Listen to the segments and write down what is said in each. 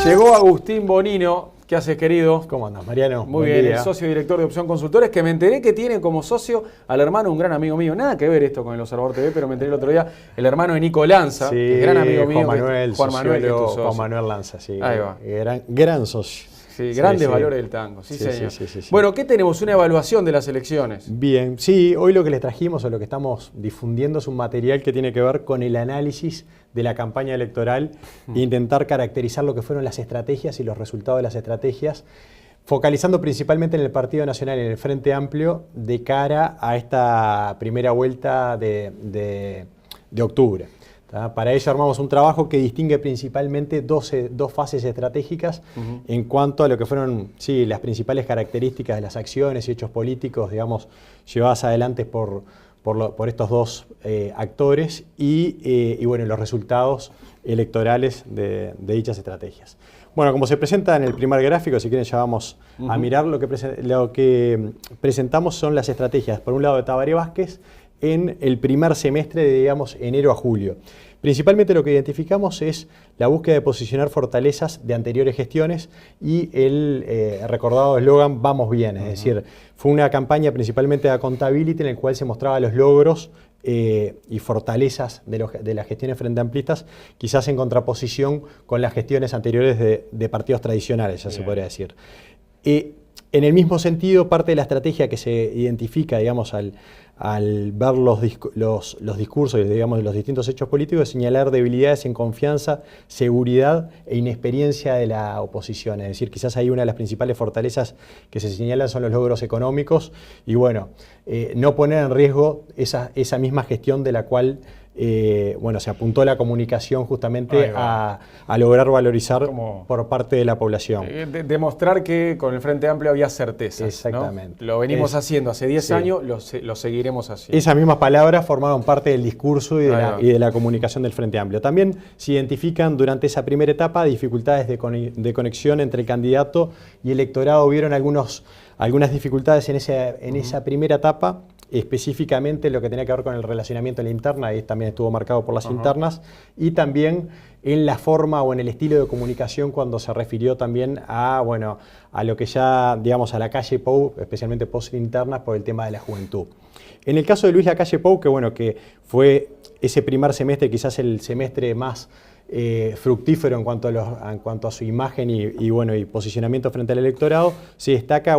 Llegó Agustín Bonino. ¿Qué haces, querido? ¿Cómo andas, Mariano? Muy bien, el socio director de Opción Consultores, que me enteré que tiene como socio al hermano de un gran amigo mío. Nada que ver esto con el Observador TV, pero me enteré el otro día, el hermano de Nico Lanza, sí, que es gran amigo mío. Juan Manuel Lanza, sí. Ahí va. Gran socio. Sí, grandes valores del tango, sí, señor. Bueno, ¿qué tenemos? Una evaluación de las elecciones. Bien, sí, hoy lo que les trajimos o lo que estamos difundiendo es un material que tiene que ver con el análisis de la campaña electoral e intentar caracterizar lo que fueron las estrategias y los resultados de las estrategias, focalizando principalmente en el Partido Nacional y en el Frente Amplio de cara a esta primera vuelta de octubre. Para ello armamos un trabajo que distingue principalmente dos fases estratégicas en cuanto a lo que fueron las principales características de las acciones y hechos políticos, digamos, llevadas adelante por estos dos actores y bueno, los resultados electorales de dichas estrategias. Bueno, como se presenta en el primer gráfico, si quieren ya vamos a mirar, lo que presentamos son las estrategias, por un lado de Tabaré Vázquez, en el primer semestre de, digamos, enero a julio. Principalmente lo que identificamos es la búsqueda de posicionar fortalezas de anteriores gestiones y el recordado eslogan "Vamos bien", es decir, fue una campaña principalmente de accountability en la cual se mostraban los logros y fortalezas de las gestiones frente amplistas, quizás en contraposición con las gestiones anteriores de partidos tradicionales, ya se podría decir. En el mismo sentido, parte de la estrategia que se identifica, digamos, al ver los discursos y, digamos, de los distintos hechos políticos, es señalar debilidades en confianza, seguridad e inexperiencia de la oposición. Es decir, quizás ahí una de las principales fortalezas que se señalan son los logros económicos y, bueno, no poner en riesgo esa misma gestión de la cual bueno, se apuntó la comunicación justamente a lograr valorizar por parte de la población. Demostrar que con el Frente Amplio había certezas. Exactamente. ¿no? Lo venimos haciendo hace 10 años, lo seguiremos haciendo. Esas mismas palabras formaron parte del discurso y de la comunicación del Frente Amplio. También se identifican durante esa primera etapa dificultades de conexión entre el candidato y electorado. Hubieron algunas dificultades en esa primera etapa, específicamente lo que tenía que ver con el relacionamiento en la interna, y también estuvo marcado por las internas, y también en la forma o en el estilo de comunicación cuando se refirió también a lo que ya, digamos, a la calle Pou, especialmente post-internas por el tema de la juventud. En el caso de Luis Lacalle Pou, que fue ese primer semestre, quizás el semestre más fructífero en cuanto a su imagen y posicionamiento frente al electorado, se destaca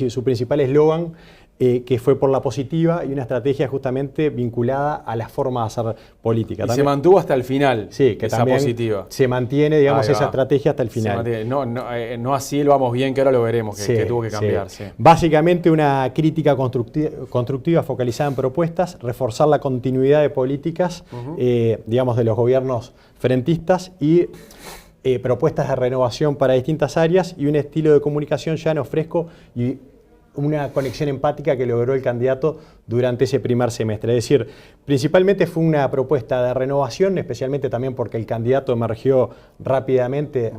su principal eslogan, que fue por la positiva y una estrategia justamente vinculada a la forma de hacer política. Y también se mantuvo hasta el final, sí, que esa positiva. Se mantiene, digamos, esa estrategia hasta el final. No así el "vamos bien", que ahora lo veremos, que tuvo que cambiar. Sí. Básicamente una crítica constructiva focalizada en propuestas, reforzar la continuidad de políticas, digamos, de los gobiernos frentistas y propuestas de renovación para distintas áreas y un estilo de comunicación llano, fresco y una conexión empática que logró el candidato durante ese primer semestre. Es decir, principalmente fue una propuesta de renovación, especialmente también porque el candidato emergió rápidamente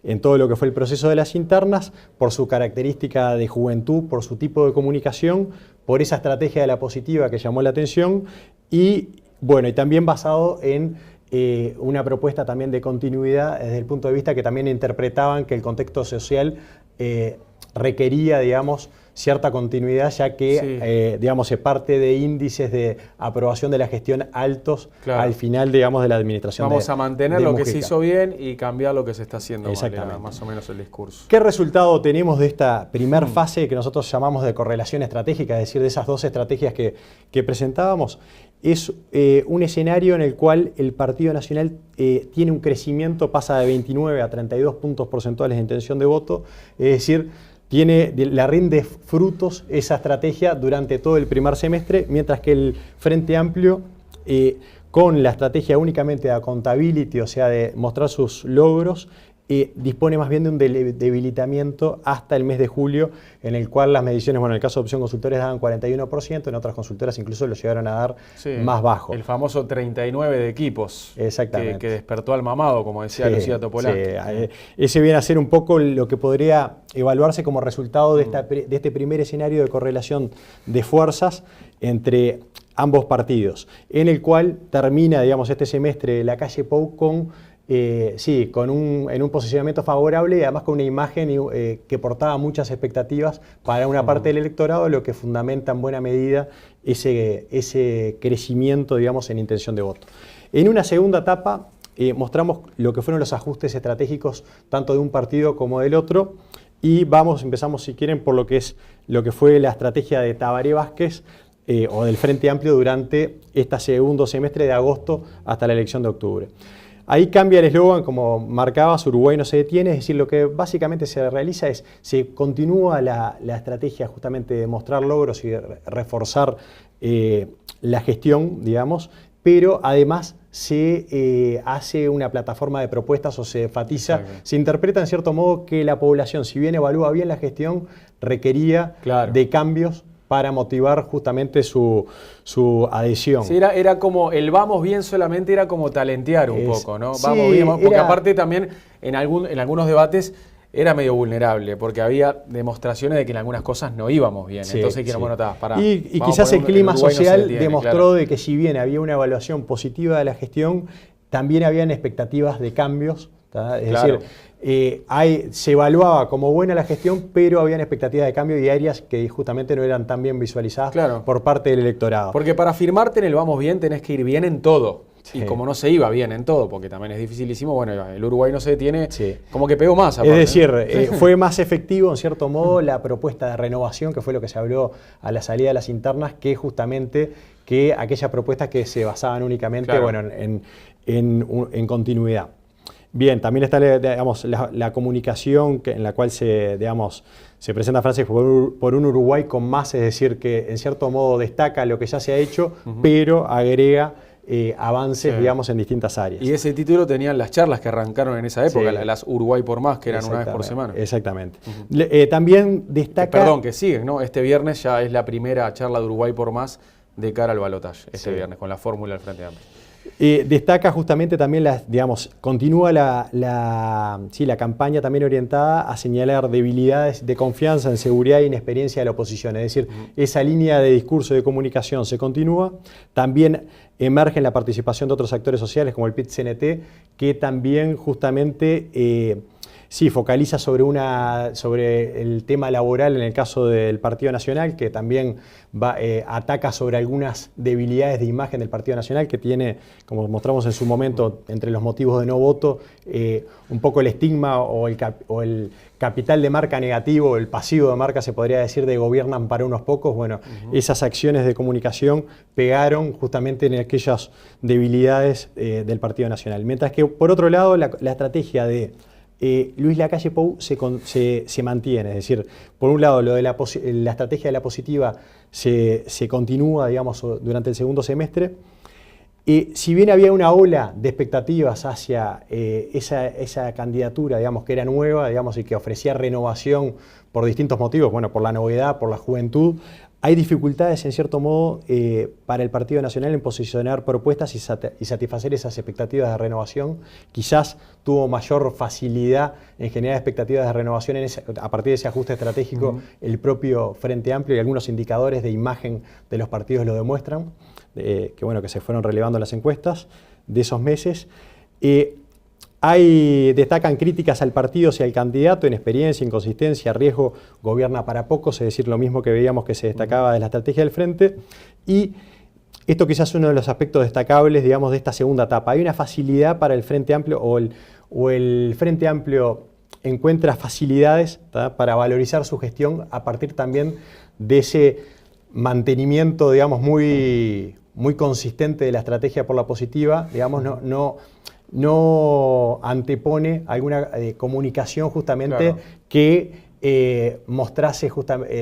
en todo lo que fue el proceso de las internas, por su característica de juventud, por su tipo de comunicación, por esa estrategia de la positiva que llamó la atención y también basado en una propuesta también de continuidad desde el punto de vista que también interpretaban que el contexto social requería, digamos, cierta continuidad, ya que, digamos, se parte de índices de aprobación de la gestión altos al final, digamos, de la administración. Vamos a mantener lo que se hizo bien y cambiar lo que se está haciendo mal, más o menos el discurso. ¿Qué resultado tenemos de esta primera fase que nosotros llamamos de correlación estratégica, es decir, de esas dos estrategias que presentábamos? Es un escenario en el cual el Partido Nacional tiene un crecimiento, pasa de 29 a 32 puntos porcentuales de intención de voto, es decir, la rinde frutos esa estrategia durante todo el primer semestre, mientras que el Frente Amplio, con la estrategia únicamente de accountability, o sea, de mostrar sus logros, dispone más bien de un debilitamiento hasta el mes de julio, en el cual las mediciones, en el caso de Opción Consultores daban 41%, en otras consultoras incluso lo llegaron a dar más bajo. El famoso 39 de equipos, exactamente, que despertó al mamado, como decía Lucía Topolán. Ese viene a ser un poco lo que podría evaluarse como resultado de este primer escenario de correlación de fuerzas entre ambos partidos, en el cual termina, digamos, este semestre Lacalle Pou con Sí, en un posicionamiento favorable y además con una imagen que portaba muchas expectativas para una parte del electorado, lo que fundamenta en buena medida ese crecimiento, digamos, en intención de voto. En una segunda etapa mostramos lo que fueron los ajustes estratégicos tanto de un partido como del otro y empezamos si quieren por lo que fue la estrategia de Tabaré Vázquez o del Frente Amplio durante este segundo semestre de agosto hasta la elección de octubre. Ahí cambia el eslogan, como marcabas, Uruguay no se detiene, es decir, lo que básicamente se realiza es, se continúa la estrategia justamente de mostrar logros y reforzar la gestión, digamos, pero además se hace una plataforma de propuestas o se enfatiza, se interpreta en cierto modo que la población, si bien evalúa bien la gestión, requería de cambios para motivar justamente su adhesión. Sí, era como el vamos bien solamente era como talentear un poco, ¿no? Vamos bien, porque aparte también en algunos debates era medio vulnerable, porque había demostraciones de que en algunas cosas no íbamos bien. Entonces dijeron, bueno, para. Y quizás el clima social demostró de que si bien había una evaluación positiva de la gestión, también habían expectativas de cambios. Es decir, se evaluaba como buena la gestión, pero habían expectativas de cambio y áreas que justamente no eran tan bien visualizadas por parte del electorado. Porque para firmarte en el vamos bien tenés que ir bien en todo. Sí. Y como no se iba bien en todo, porque también es dificilísimo, bueno, el Uruguay no se detiene, como que pegó más. Aparte, es decir, fue más efectivo, en cierto modo, la propuesta de renovación, que fue lo que se habló a la salida de las internas, que justamente que aquellas propuestas que se basaban únicamente en continuidad. Bien, también está digamos, la comunicación en la cual se presenta Francia por un Uruguay con más, es decir, que en cierto modo destaca lo que ya se ha hecho, pero agrega avances, digamos, en distintas áreas. Y ese título tenían las charlas que arrancaron en esa época, las Uruguay por más, que eran una vez por semana. Exactamente. También destaca... Perdón, que siguen, ¿no? Este viernes ya es la primera charla de Uruguay por más de cara al balotaje, viernes, con la fórmula del Frente Amplio. Destaca justamente también, continúa la campaña también orientada a señalar debilidades de confianza, en seguridad e inexperiencia de la oposición. Es decir, esa línea de discurso y de comunicación se continúa. También emerge la participación de otros actores sociales como el PIT-CNT, que también justamente focaliza sobre el tema laboral en el caso del Partido Nacional, que también ataca sobre algunas debilidades de imagen del Partido Nacional, que tiene, como mostramos en su momento, entre los motivos de no voto, un poco el estigma o el capital de marca negativo, el pasivo de marca, se podría decir, de gobiernan para unos pocos. Bueno, esas acciones de comunicación pegaron justamente en aquellas debilidades del Partido Nacional. Mientras que, por otro lado, la estrategia de Luis Lacalle Pou se mantiene, es decir, por un lado lo de la estrategia de la positiva se continúa, digamos, durante el segundo semestre. Si bien había una ola de expectativas hacia esa candidatura, digamos, que era nueva, digamos, y que ofrecía renovación por distintos motivos, bueno, por la novedad, por la juventud, hay dificultades, en cierto modo, para el Partido Nacional en posicionar propuestas y satisfacer esas expectativas de renovación. Quizás tuvo mayor facilidad en generar expectativas de renovación a partir de ese ajuste estratégico. El propio Frente Amplio y algunos indicadores de imagen de los partidos lo demuestran, que se fueron relevando las encuestas de esos meses. Destacan críticas al partido y al candidato en experiencia, inconsistencia, riesgo, gobierna para pocos, es decir, lo mismo que veíamos que se destacaba de la estrategia del Frente. Y esto quizás es uno de los aspectos destacables, digamos, de esta segunda etapa. Hay una facilidad para el Frente Amplio o el Frente Amplio encuentra facilidades para valorizar su gestión a partir también de ese mantenimiento, digamos, muy consistente de la estrategia por la positiva, digamos, no antepone alguna comunicación justamente que mostrase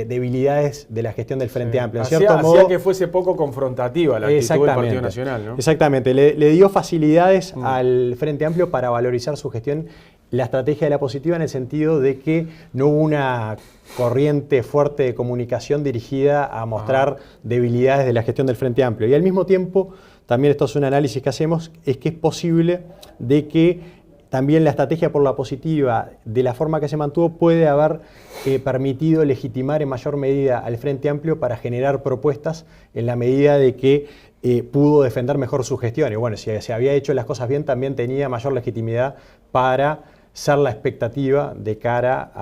debilidades de la gestión del Frente Amplio. En cierto modo, hacía que fuese poco confrontativa la actitud del Partido Nacional, ¿no? Exactamente, le dio facilidades al Frente Amplio para valorizar su gestión, la estrategia de la positiva, en el sentido de que no hubo una corriente fuerte de comunicación dirigida a mostrar debilidades de la gestión del Frente Amplio. Y al mismo tiempo, también esto es un análisis que hacemos, es que es posible de que también la estrategia por la positiva, de la forma que se mantuvo, puede haber permitido legitimar en mayor medida al Frente Amplio para generar propuestas en la medida de que pudo defender mejor su gestión. Y bueno, si se había hecho las cosas bien, también tenía mayor legitimidad para ser la expectativa de cara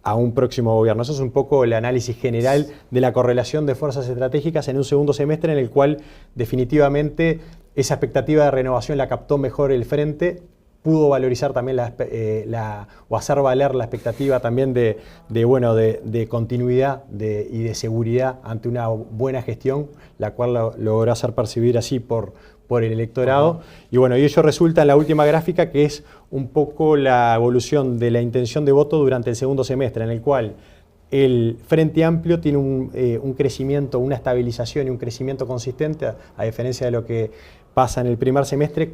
a un próximo gobierno. Eso es un poco el análisis general de la correlación de fuerzas estratégicas en un segundo semestre en el cual definitivamente esa expectativa de renovación la captó mejor el Frente, pudo valorizar también o hacer valer la expectativa también de continuidad y de seguridad ante una buena gestión, la cual logró hacer percibir así por el electorado. Y bueno, y ello resulta en la última gráfica, que es un poco la evolución de la intención de voto durante el segundo semestre, en el cual el Frente Amplio tiene un crecimiento, una estabilización y un crecimiento consistente, a diferencia de lo que pasa en el primer semestre,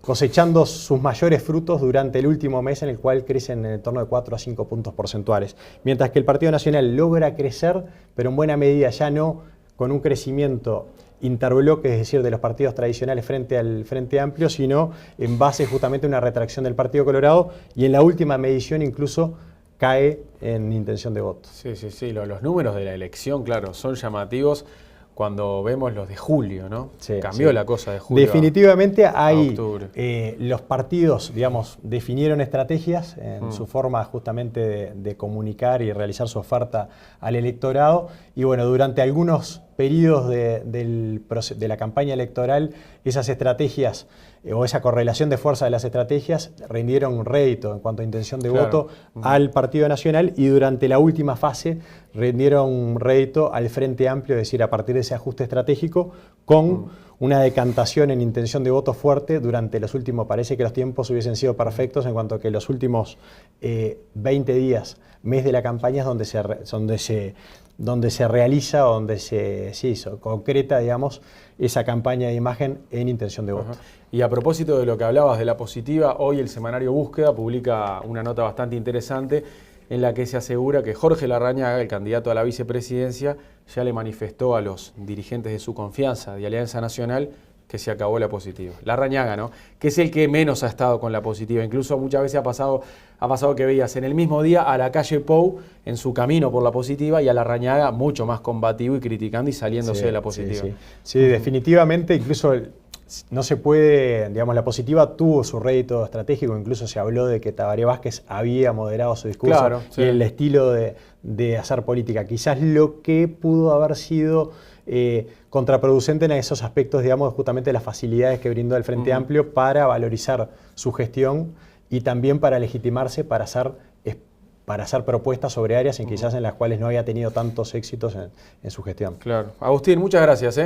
cosechando sus mayores frutos durante el último mes, en el cual crecen en torno de 4 a 5 puntos porcentuales. Mientras que el Partido Nacional logra crecer, pero en buena medida ya no con un crecimiento interbloque, es decir, de los partidos tradicionales frente al Frente Amplio, sino en base justamente a una retracción del Partido Colorado, y en la última medición incluso cae en intención de voto. Sí, los números de la elección, claro, son llamativos cuando vemos los de julio, ¿no? Sí, cambió la cosa de julio definitivamente a octubre. Los partidos, digamos, definieron estrategias en su forma justamente de comunicar y realizar su oferta al electorado, y bueno, durante algunos periodos de la campaña electoral, esas estrategias o esa correlación de fuerza de las estrategias rindieron rédito en cuanto a intención de voto al Partido Nacional, y durante la última fase rindieron rédito al Frente Amplio, es decir, a partir de ese ajuste estratégico, con una decantación en intención de voto fuerte durante los últimos. Parece que los tiempos hubiesen sido perfectos en cuanto a que los últimos 20 días, mes de la campaña, es donde se realiza o donde se concreta, digamos, esa campaña de imagen en intención de voto. Y a propósito de lo que hablabas de la positiva, hoy el semanario Búsqueda publica una nota bastante interesante en la que se asegura que Jorge Larrañaga, el candidato a la vicepresidencia, ya le manifestó a los dirigentes de su confianza de Alianza Nacional que se acabó la positiva. Larrañaga, ¿no? Que es el que menos ha estado con la positiva. Incluso muchas veces ha pasado que veías en el mismo día a Lacalle Pou en su camino por la positiva y a Larrañaga mucho más combativo y criticando y saliéndose de la positiva. Sí, definitivamente, incluso no se puede, digamos, la positiva tuvo su rédito estratégico, incluso se habló de que Tabaré Vázquez había moderado su discurso y el estilo de hacer política. Quizás lo que pudo haber sido contraproducente en esos aspectos, digamos, justamente las facilidades que brindó el Frente Amplio para valorizar su gestión y también para legitimarse para hacer propuestas sobre áreas quizás en las cuales no había tenido tantos éxitos en su gestión. Claro. Agustín, muchas gracias.